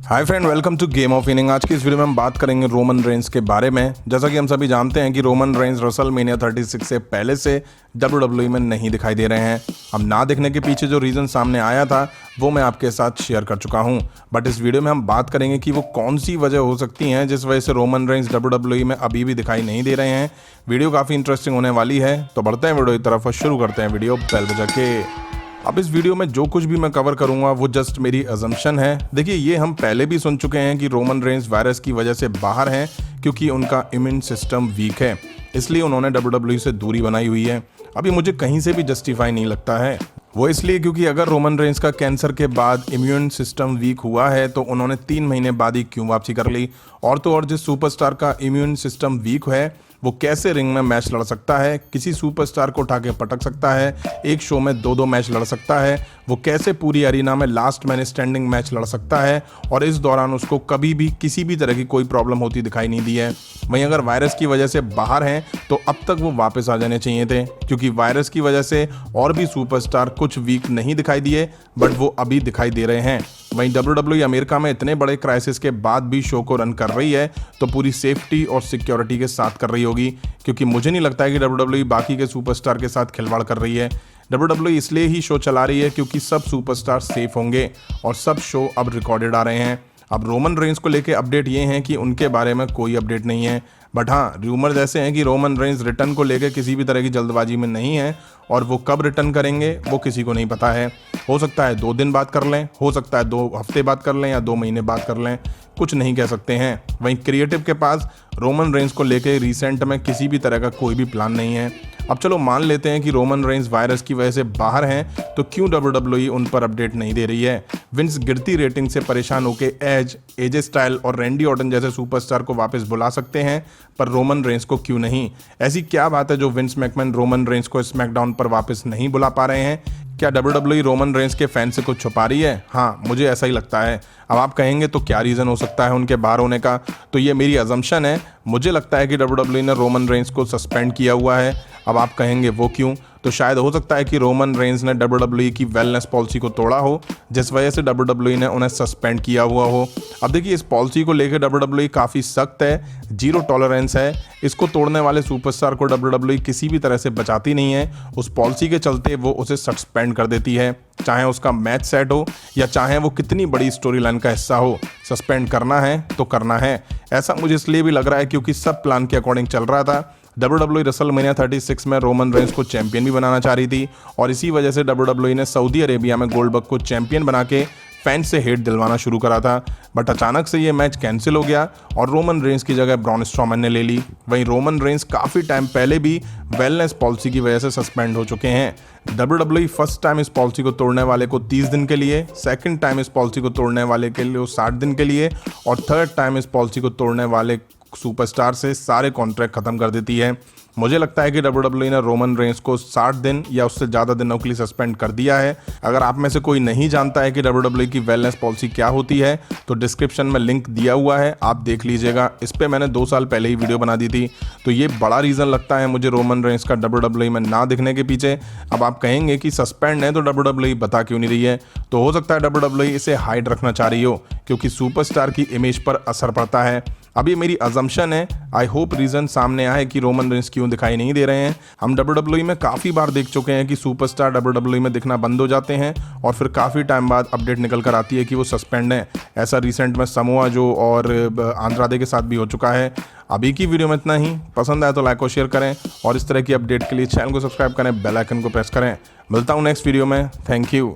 Hi friend, welcome to game of inning. आज की इस वीडियो में हम बात करेंगे रोमन रेंस के बारे में। जैसा कि हम सभी जानते हैं कि रोमन रेंस रेसलमेनिया 36 से पहले से WWE में नहीं दिखाई दे रहे हैं। अब ना दिखने के पीछे जो रीज़न सामने आया था वो मैं आपके साथ शेयर कर चुका हूं, बट इस वीडियो में हम बात करेंगे कि वो कौन सी वजह हो सकती हैं जिस वजह से रोमन रेंस WWE में अभी भी दिखाई नहीं दे रहे हैं। वीडियो काफ़ी इंटरेस्टिंग होने वाली है, तो बढ़ते हैं वीडियो की तरफ और शुरू करते हैं वीडियो बेल बजा के। अब इस वीडियो में जो कुछ भी मैं कवर करूंगा वो जस्ट मेरी अजम्पशन है। देखिए, ये हम पहले भी सुन चुके हैं कि रोमन रेंस वायरस की वजह से बाहर हैं क्योंकि उनका इम्यून सिस्टम वीक है, इसलिए उन्होंने WWE से दूरी बनाई हुई है। अभी मुझे कहीं से भी जस्टिफाई नहीं लगता है। वो इसलिए क्योंकि अगर रोमन रेंस का कैंसर के बाद इम्यून सिस्टम वीक हुआ है तो उन्होंने 3 महीने बाद ही क्यों वापसी कर ली। और तो और जिस सुपरस्टार का इम्यून सिस्टम वीक है वो कैसे रिंग में मैच लड़ सकता है, किसी सुपरस्टार को उठा के पटक सकता है, एक शो में 2-2 मैच लड़ सकता है, वो कैसे पूरी अरीना में लास्ट मैन स्टैंडिंग मैच लड़ सकता है, और इस दौरान उसको कभी भी किसी भी तरह की कोई प्रॉब्लम होती दिखाई नहीं दी है। वहीं अगर वायरस की वजह से बाहर हैं तो अब तक वो वापस आ जाने चाहिए थे, क्योंकि वायरस की वजह से और भी सुपरस्टार कुछ वीक नहीं दिखाई दिए बट वो अभी दिखाई दे रहे हैं। वहीं WWE अमेरिका में इतने बड़े क्राइसिस के बाद भी शो को रन कर रही है तो पूरी सेफ्टी और सिक्योरिटी के साथ कर रही होगी, क्योंकि मुझे नहीं लगता है कि WWE बाकी के सुपरस्टार के साथ खिलवाड़ कर रही है। WWE इसलिए ही शो चला रही है क्योंकि सब सुपरस्टार सेफ होंगे और सब शो अब रिकॉर्डेड आ रहे हैं। अब रोमन रेंस को लेके अपडेट ये हैं कि उनके बारे में कोई अपडेट नहीं है, बट हाँ, र्यूमर्स ऐसे हैं कि रोमन रेंस रिटर्न को लेके किसी भी तरह की जल्दबाजी में नहीं है और वो कब रिटर्न करेंगे वो किसी को नहीं पता है। हो सकता है 2 दिन बाद कर लें, हो सकता है 2 हफ्ते बाद कर लें या 2 महीने बाद कर लें, कुछ नहीं कह सकते हैं। वहीं क्रिएटिव के पास रोमन रेंस को लेके रिसेंट में किसी भी तरह का कोई भी प्लान नहीं है। अब चलो मान लेते हैं कि रोमन रेंस वायरस की वजह से बाहर हैं, तो क्यों WWE उन पर अपडेट नहीं दे रही है। विंस गिरती रेटिंग से परेशान होकर एजे स्टाइल और रैंडी ऑर्टन जैसे सुपरस्टार को वापस बुला सकते हैं, पर रोमन रेंस को क्यों नहीं। ऐसी क्या बात है जो विंस मैकमैन रोमन रेंस को स्मैकडाउन पर वापस नहीं बुला पा रहे हैं। क्या WWE रोमन रेंस के फैन से कुछ छुपा रही है? हाँ, मुझे ऐसा ही लगता है। अब आप कहेंगे तो क्या रीज़न हो सकता है उनके बाहर होने का, तो ये मेरी अजम्पशन है। मुझे लगता है कि WWE ने रोमन रेंस को सस्पेंड किया हुआ है। अब आप कहेंगे वो क्यों, तो शायद हो सकता है कि रोमन रेंस ने WWE की वेलनेस पॉलिसी को तोड़ा हो, जिस वजह से WWE ने उन्हें सस्पेंड किया हुआ हो। अब देखिए, इस पॉलिसी को लेकर WWE काफ़ी सख्त है, 0 टॉलरेंस है। इसको तोड़ने वाले सुपरस्टार को WWE किसी भी तरह से बचाती नहीं है। उस पॉलिसी के चलते वो उसे सस्पेंड कर देती है, चाहे उसका मैच सेट हो या चाहे वो कितनी बड़ी स्टोरी लाइन का हिस्सा हो। सस्पेंड करना है तो करना है। ऐसा मुझे इसलिए भी लग रहा है क्योंकि सब प्लान के अकॉर्डिंग चल रहा था। WWE रेसलमेनिया 36 में रोमन रेंस को चैंपियन भी बनाना चाह रही थी और इसी वजह से WWE ने सऊदी अरेबिया में गोल्डबर्ग को चैंपियन बना के फैंस से हेट दिलवाना शुरू करा था। बट अचानक से ये मैच कैंसिल हो गया और रोमन रेंस की जगह ब्रॉन स्ट्रॉमन ने ले ली। वहीं रोमन रेंस काफ़ी टाइम पहले भी वेलनेस पॉलिसी की वजह से सस्पेंड हो चुके हैं। WWE फर्स्ट टाइम इस पॉलिसी को तोड़ने वाले को 30 दिन के लिए, सेकंड टाइम इस पॉलिसी को तोड़ने वाले के लिए 60 दिन के लिए और थर्ड टाइम इस पॉलिसी को तोड़ने वाले सुपरस्टार से सारे कॉन्ट्रैक्ट खत्म कर देती है। मुझे लगता है कि WWE ने रोमन रेंस को 60 दिन या उससे ज़्यादा दिनों के लिए सस्पेंड कर दिया है। अगर आप में से कोई नहीं जानता है कि WWE की वेलनेस पॉलिसी क्या होती है तो डिस्क्रिप्शन में लिंक दिया हुआ है, आप देख लीजिएगा। इस पर मैंने 2 साल पहले ही वीडियो बना दी थी। तो ये बड़ा रीज़न लगता है मुझे रोमन रेंस का WWE में ना दिखने के पीछे। अब आप कहेंगे कि सस्पेंड है तो WWE बता क्यों नहीं रही है, तो हो सकता है WWE इसे हाइड रखना चाह रही हो क्योंकि सुपरस्टार की इमेज पर असर पड़ता है। अब ये मेरी अजम्पशन है। आई होप रीज़न सामने आए कि रोमन रेंस क्यों दिखाई नहीं दे रहे हैं। हम WWE में काफ़ी बार देख चुके हैं कि सुपरस्टार WWE में दिखना बंद हो जाते हैं और फिर काफ़ी टाइम बाद अपडेट निकल कर आती है कि वो सस्पेंड है। ऐसा रिसेंट में समोआ जो और आंद्रादे के साथ भी हो चुका है। अभी की वीडियो में इतना ही। पसंद आए तो लाइक और शेयर करें और इस तरह की अपडेट के लिए चैनल को सब्सक्राइब करें, बेल आइकन को प्रेस करें। मिलता हूँ नेक्स्ट वीडियो में। Thank you.